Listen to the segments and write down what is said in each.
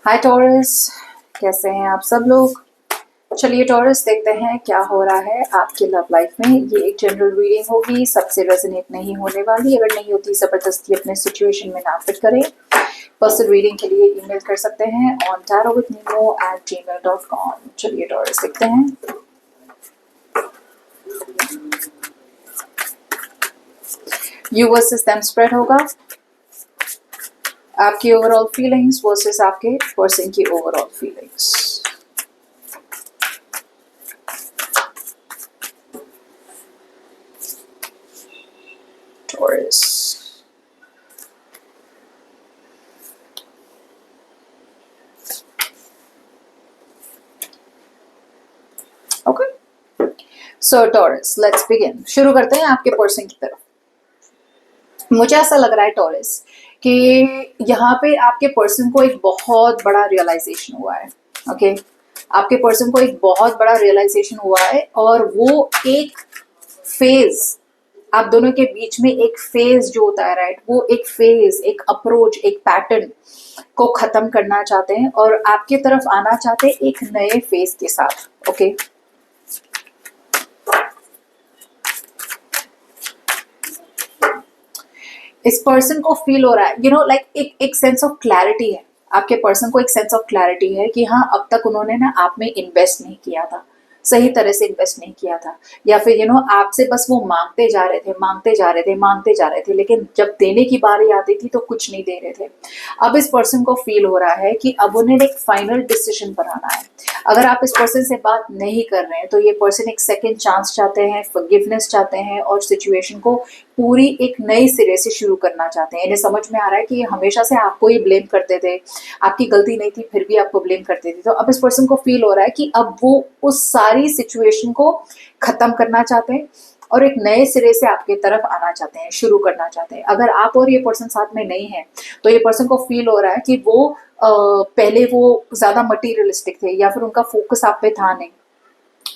हाय taurus, कैसे हैं आप सब लोग। चलिए टॉरस, देखते हैं क्या हो रहा है आपके लव लाइफ में। ये एक जनरल रीडिंग होगी, सबसे रेजोनेट नहीं होने वाली। अगर नहीं होती जबरदस्ती अपने सिचुएशन में ना फिट करें। पर्सनल रीडिंग के लिए ईमेल कर सकते हैं on tarotwithnemo@gmail.com। चलिए टॉरस, देखते हैं। यू वर्सेस देम स्प्रेड होगा। आपकी ओवरऑल फीलिंग्स वर्सेस आपके पर्सन की overall feelings. Taurus. Okay. So Taurus, let's begin. शुरू करते हैं आपके पर्सन की तरफ। मुझे ऐसा लग रहा है टॉरस कि यहाँ पे आपके पर्सन को एक बहुत बड़ा रियलाइजेशन हुआ है। ओके, आपके पर्सन को एक बहुत बड़ा रियलाइजेशन हुआ है और वो एक फेज, आप दोनों के बीच में एक फेज जो होता है, राइट, वो एक फेज, एक अप्रोच, एक पैटर्न को खत्म करना चाहते हैं और आपके तरफ आना चाहते हैं एक नए फेज के साथ। ओके, इस पर्सन को फील हो रहा है, यू नो, लाइक एक सेंस ऑफ क्लैरिटी है। आपके पर्सन को एक सेंस ऑफ क्लैरिटी है कि हाँ, अब तक उन्होंने ना आप में इन्वेस्ट नहीं किया था, सही तरह से इन्वेस्ट नहीं किया था, या फिर यू नो आपसे बस वो मांगते जा रहे थे, मांगते जा रहे थे, मांगते जा रहे थे, लेकिन जब देने की बारी आती थी तो कुछ नहीं दे रहे थे। अब इस पर्सन को फील हो रहा है कि अब उन्हें एक फाइनल डिसीजन पर आना है। अगर आप इस पर्सन से बात नहीं कर रहे हैं तो ये पर्सन एक सेकेंड चांस चाहते हैं, फॉरगिवनेस चाहते हैं और सिचुएशन को पूरी एक नई सिरे से शुरू करना चाहते हैं। इन्हें समझ में आ रहा है कि हमेशा से आपको ही ब्लेम करते थे, आपकी गलती नहीं थी फिर भी आपको ब्लेम करते थे। तो अब इस पर्सन को फील हो रहा है कि अब वो उस सारी सिचुएशन को खत्म करना चाहते हैं और एक नए सिरे से आपके तरफ आना चाहते हैं, शुरू करना चाहते हैं। अगर आप और ये पर्सन साथ में नहीं है तो ये पर्सन को फील हो रहा है कि वो पहले वो ज्यादा मटीरियलिस्टिक थे या फिर उनका फोकस आप पे था नहीं,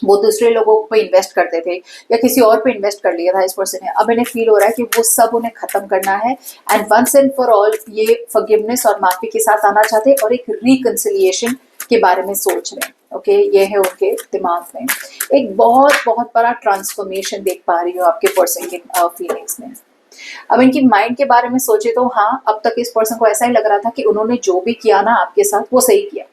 वो दूसरे लोगों पे इन्वेस्ट करते थे या किसी और पे इन्वेस्ट कर लिया था इस पर्सन ने। अब इन्हें फील हो रहा है कि वो सब उन्हें खत्म करना है and once and for all ये फॉरगिवनेस और माफी के साथ आना चाहते हैं और एक रिकंसिलिएशन के बारे में सोच रहे हैं। ओके, ये है उनके दिमाग में। एक बहुत बहुत बड़ा ट्रांसफॉर्मेशन देख पा रही हूँ आपके पर्सन के फीलिंग्स में। अब इनकी माइंड के बारे में सोचे तो हाँ, अब तक इस पर्सन को ऐसा ही लग रहा था कि उन्होंने जो भी किया ना आपके साथ वो सही किया।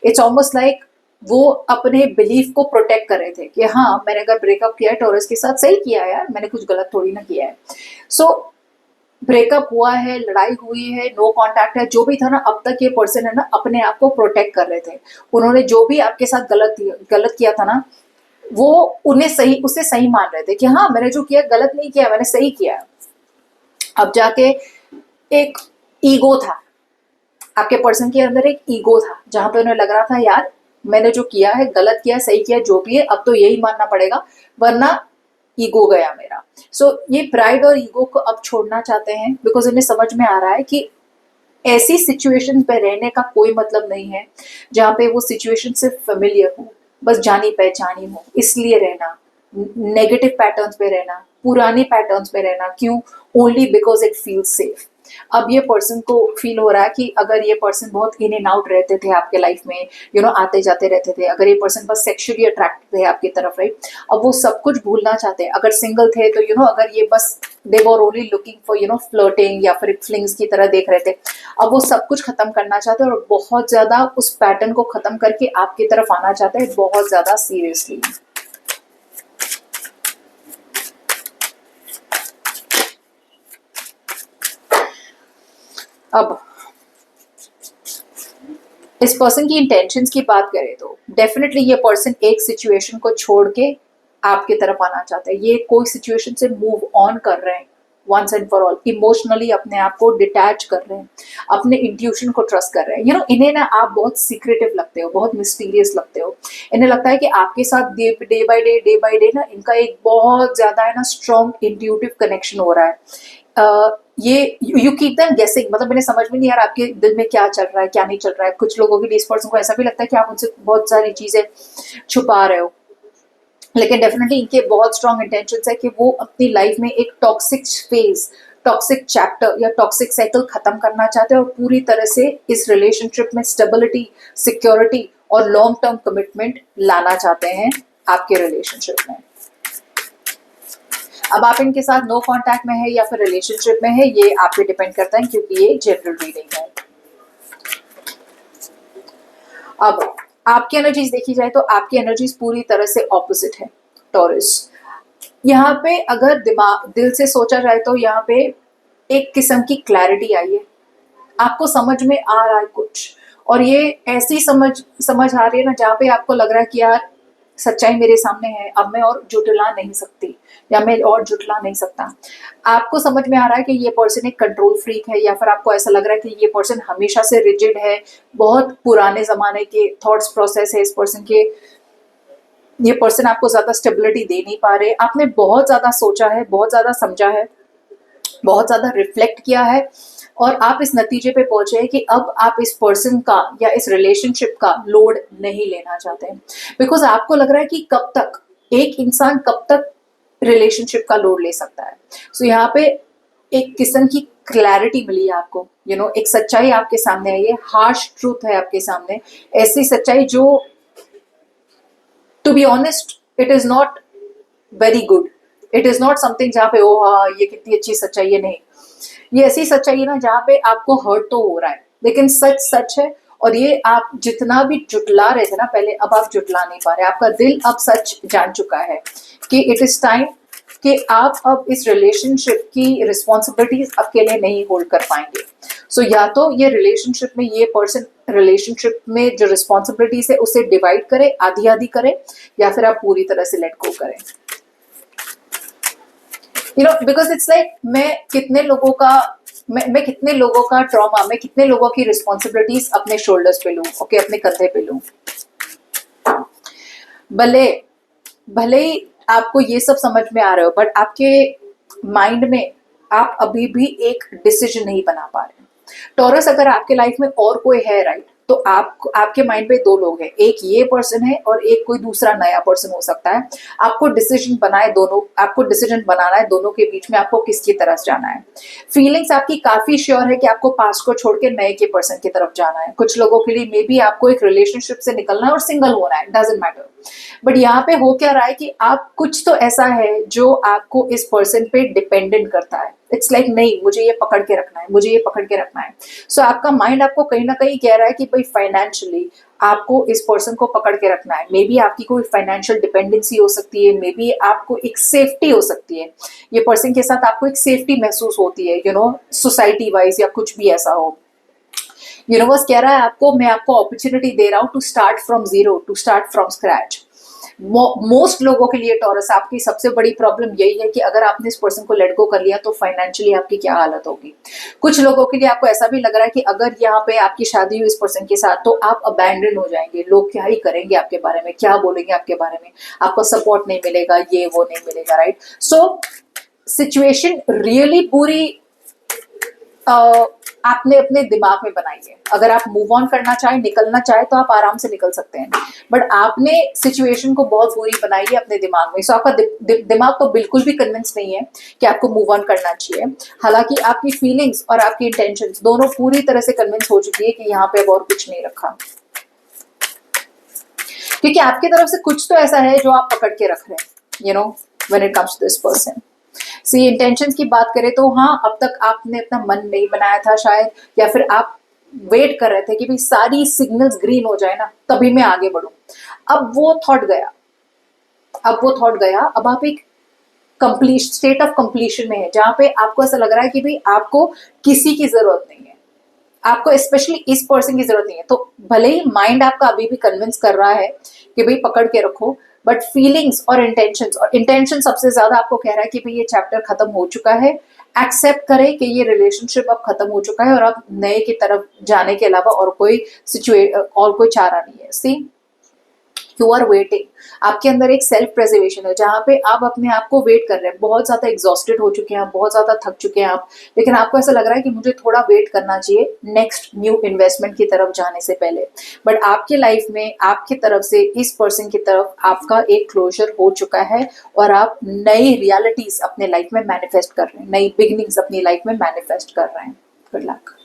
इट्स ऑलमोस्ट लाइक वो अपने बिलीफ को प्रोटेक्ट कर रहे थे कि हाँ, मैंने अगर ब्रेकअप किया है टॉरस के साथ, सही किया है यार, मैंने कुछ गलत थोड़ी ना किया है। सो ब्रेकअप हुआ है, लड़ाई हुई है, नो कांटेक्ट है, जो भी था ना, अब तक ये पर्सन है ना अपने आप को प्रोटेक्ट कर रहे थे। उन्होंने जो भी आपके साथ गलत किया था ना, वो उन्हें सही, उसे सही मान रहे थे कि हाँ, मैंने जो किया गलत नहीं किया, मैंने सही किया। अब जाके एक ईगो था, आपके पर्सन के अंदर एक ईगो था जहां पे उन्हें लग रहा था यार, मैंने जो किया है गलत किया, सही किया, जो भी है अब तो यही मानना पड़ेगा वरना ईगो गया मेरा। सो ये प्राइड और ईगो को अब छोड़ना चाहते हैं बिकॉज उन्हें समझ में आ रहा है कि ऐसी सिचुएशन पे रहने का कोई मतलब नहीं है जहाँ पे वो सिचुएशन सिर्फ फेमिलियर हो, बस जानी पहचानी हो, इसलिए रहना, नेगेटिव पैटर्न्स पे रहना, पुराने पैटर्न्स पे रहना, क्यों? Only because it feel safe. अब ये पर्सन को फील हो रहा है कि अगर ये पर्सन बहुत इन एंड आउट रहते थे आपके लाइफ में, यू नो आते जाते रहते थे, अगर ये पर्सन बस सेक्सुअली अट्रैक्टेड थे आपकी तरफ, राइट, अब वो सब कुछ भूलना चाहते हैं। अगर सिंगल थे तो यू नो अगर ये बस they were only looking for you know flirting या फिर फ्लिंग्स की तरह देख रहे थे, अब वो सब कुछ खत्म करना चाहते हैं और बहुत ज्यादा उस पैटर्न को खत्म करके आपकी तरफ आना चाहते हैं, बहुत ज्यादा सीरियसली। अब इस पर्सन की इंटेंशंस की बात करें तो डेफिनेटली ये पर्सन एक सिचुएशन को छोड़ के आपकी तरफ आना चाहता है। ये कोई सिचुएशन से मूव ऑन कर रहे हैं once and for all, emotionally अपने आप को डिटैच कर रहे हैं, अपने इंट्यूशन को ट्रस्ट कर रहे हैं। यू नो इन्हें ना आप बहुत सीक्रेटिव लगते हो, बहुत मिस्टीरियस लगते हो। इन्हें लगता है कि आपके साथ डे बाय डे ना इनका एक बहुत ज्यादा है ना स्ट्रॉन्ग इंट्यूटिव कनेक्शन हो रहा है। ये यू कीप देम गेसिंग, मतलब इन्हें समझ में नहीं आ रहा आपके दिल में क्या चल रहा है, क्या नहीं चल रहा है। कुछ लोगों के लिए इस पर्सन को ऐसा भी लगता है कि आप उनसे बहुत सारी चीजें छुपा रहे हो, लेकिन डेफिनेटली इनके बहुत स्ट्रॉन्ग इंटेंशंस है कि वो अपनी लाइफ में एक टॉक्सिक फेज, टॉक्सिक चैप्टर या टॉक्सिक साइकिल खत्म करना चाहते हैं और पूरी तरह से इस रिलेशनशिप में स्टेबिलिटी, सिक्योरिटी और लॉन्ग टर्म कमिटमेंट लाना चाहते हैं आपके रिलेशनशिप में। अब आप इनके साथ नो कांटेक्ट में है या फिर रिलेशनशिप में है, ये आप पे डिपेंड करता है, क्योंकि ये जनरल रीडिंग है। अब आपकी एनर्जीज देखी जाए तो आपकी एनर्जीज पूरी तरह से ऑपोजिट है टॉरस। यहाँ पे अगर दिल से सोचा जाए तो यहाँ पे एक किस्म की क्लैरिटी आई है, आपको समझ में आ रहा है कुछ, और ये ऐसी समझ आ रही है ना जहाँ पे आपको लग रहा है कि यार सच्चाई मेरे सामने है, अब मैं और जुटला नहीं सकती या मैं और जुटला नहीं सकता। आपको समझ में आ रहा है कि ये पर्सन एक कंट्रोल फ्रीक है, या फिर आपको ऐसा लग रहा है कि ये पर्सन हमेशा से रिजिड है, बहुत पुराने जमाने के थॉट्स प्रोसेस है इस पर्सन के, ये पर्सन आपको ज्यादा स्टेबिलिटी दे नहीं पा रहे। आपने बहुत ज्यादा सोचा है, बहुत ज्यादा समझा है, बहुत ज्यादा रिफ्लेक्ट किया है, और आप इस नतीजे पे पहुंचे हैं कि अब आप इस पर्सन का या इस रिलेशनशिप का लोड नहीं लेना चाहते, बिकॉज आपको लग रहा है कि कब तक एक इंसान कब तक रिलेशनशिप का लोड ले सकता है। सो यहाँ पे एक किस्म की क्लैरिटी मिली है आपको, एक सच्चाई आपके सामने आई है, हार्श ट्रूथ है आपके सामने, ऐसी सच्चाई जो to be honest it is not very good, it is not something जहाँ पे ओ हाँ ये कितनी अच्छी सच्चाई है, नहीं, ये ऐसी सच्चाई है ना जहाँ पे आपको हर्ट तो हो रहा है, लेकिन सच सच है, और ये आप जितना भी जुटला रहे थे ना पहले, अब आप जुटला नहीं पा रहे, आपका दिल अब सच जान चुका है कि इट इज टाइम कि आप अब इस रिलेशनशिप की रिस्पॉन्सिबिलिटीज अकेले नहीं होल्ड कर पाएंगे। सो या तो ये रिलेशनशिप में ये पर्सन रिलेशनशिप में जो रिस्पॉन्सिबिलिटीज है उसे डिवाइड करे, आधी आधी करे, या फिर आप पूरी तरह से लेट गो करें। बिकॉज इट्स लाइक मैं कितने लोगों का ट्रॉमा, मैं कितने लोगों की रिस्पॉन्सिबिलिटीज अपने शोल्डर्स पे लूं, ओके, अपने कंधे पे लूं। भले ही आपको ये सब समझ में आ रहे हो, बट आपके माइंड में आप अभी भी एक डिसीजन नहीं बना पा रहे। टॉरस, अगर आपके लाइफ में और कोई है, राइट, तो आपके माइंड में दो लोग हैं, एक ये पर्सन है और एक कोई दूसरा नया पर्सन हो सकता है। आपको डिसीजन बनाना है दोनों के बीच में, आपको किसकी तरफ जाना है। फीलिंग्स आपकी काफी श्योर है कि आपको पास्ट को छोड़ के नए के पर्सन की तरफ जाना है। कुछ लोगों के लिए मे बी आपको एक रिलेशनशिप से निकलना है और सिंगल होना है, डजंट मैटर। बट यहाँ पे हो क्या रहा है कि आप कुछ तो ऐसा है जो आपको इस पर्सन पे डिपेंडेंट करता है। इट्स लाइक नहीं, मुझे ये पकड़ के रखना है, मुझे ये पकड़ के रखना है। सो आपका माइंड आपको कहीं ना कहीं कह रहा है कि भाई फाइनेंशियली आपको इस पर्सन को पकड़ के रखना है। मे बी आपकी कोई फाइनेंशियल डिपेंडेंसी हो सकती है, मे बी आपको एक सेफ्टी हो सकती है, ये पर्सन के साथ आपको एक सेफ्टी महसूस होती है, सोसाइटी वाइज या कुछ भी ऐसा हो। यूनिवर्स कह रहा है आपको, मैं आपको अपॉर्चुनिटी दे रहा हूँ to start from zero, to start from scratch. Most लोगों के लिए टॉरस, आपकी सबसे बड़ी प्रॉब्लम यही है कि अगर आपने इस पर्सन को लेट गो कर लिया तो फाइनेंशियली आपकी क्या हालत होगी। कुछ लोगों के लिए आपको ऐसा भी लग रहा है कि अगर यहाँ पे आपकी शादी हुई इस पर्सन के साथ तो आप अबैंडन हो जाएंगे, लोग क्या ही करेंगे आपके बारे में, क्या बोलेंगे आपके बारे में, आपको सपोर्ट नहीं मिलेगा, ये वो नहीं मिलेगा, राइट। सो सिचुएशन रियली बुरी आपने अपने दिमाग में बनाई है। अगर आप मूव ऑन करना चाहें, निकलना चाहे तो आप आराम से निकल सकते हैं, बट आपने सिचुएशन को बहुत बुरी बनाई है अपने दिमाग में। सो आपका दिमाग तो बिल्कुल भी कन्विंस नहीं है कि आपको मूव ऑन करना चाहिए। हालांकि आपकी फीलिंग्स और आपकी इंटेंशंस दोनों पूरी तरह से कन्विंस हो चुकी है कि यहाँ पे अब और कुछ नहीं रखा, क्योंकि आपकी तरफ से कुछ तो ऐसा है जो आप पकड़ के रख रहे हैं, when it comes to this person. सी इंटेंशंस की बात करें तो हाँ, अब तक आपने अपना मन नहीं बनाया था शायद, या फिर आप वेट कर रहे थे कि भाई सारी सिग्नल्स ग्रीन हो जाए ना तभी मैं आगे बढ़ूं। अब वो थॉट गया, अब आप एक स्टेट ऑफ कंप्लीशन में है, जहां पे आपको ऐसा लग रहा है कि भाई आपको किसी की जरूरत नहीं है, आपको स्पेशली इस पर्सन की जरूरत नहीं है। तो भले ही माइंड आपका अभी भी कन्विंस कर रहा है कि भाई पकड़ के रखो, बट फीलिंग्स और इंटेंशन सबसे ज्यादा आपको कह रहा है कि भाई ये चैप्टर खत्म हो चुका है, एक्सेप्ट करें कि ये रिलेशनशिप अब खत्म हो चुका है और अब नए की तरफ जाने के अलावा और कोई चारा नहीं है। सी यू आर वेटिंग। आपके अंदर एक सेल्फ प्रेजर्वेशन है जहां पे आप अपने आप को वेट कर रहे हैं, बहुत ज्यादा एग्जॉस्टेड हो चुके हैं आप, बहुत ज्यादा थक चुके हैं आप, लेकिन आपको ऐसा लग रहा है कि मुझे थोड़ा वेट करना चाहिए नेक्स्ट न्यू इन्वेस्टमेंट की तरफ जाने से पहले। बट आपके लाइफ में आपकी तरफ से इस पर्सन की तरफ आपका एक क्लोजर हो चुका है और आप नई रियलिटीज अपने लाइफ में मैनिफेस्ट कर रहे हैं, नई बिगिनिंग्स अपनी लाइफ में मैनिफेस्ट कर रहे हैं। Good luck.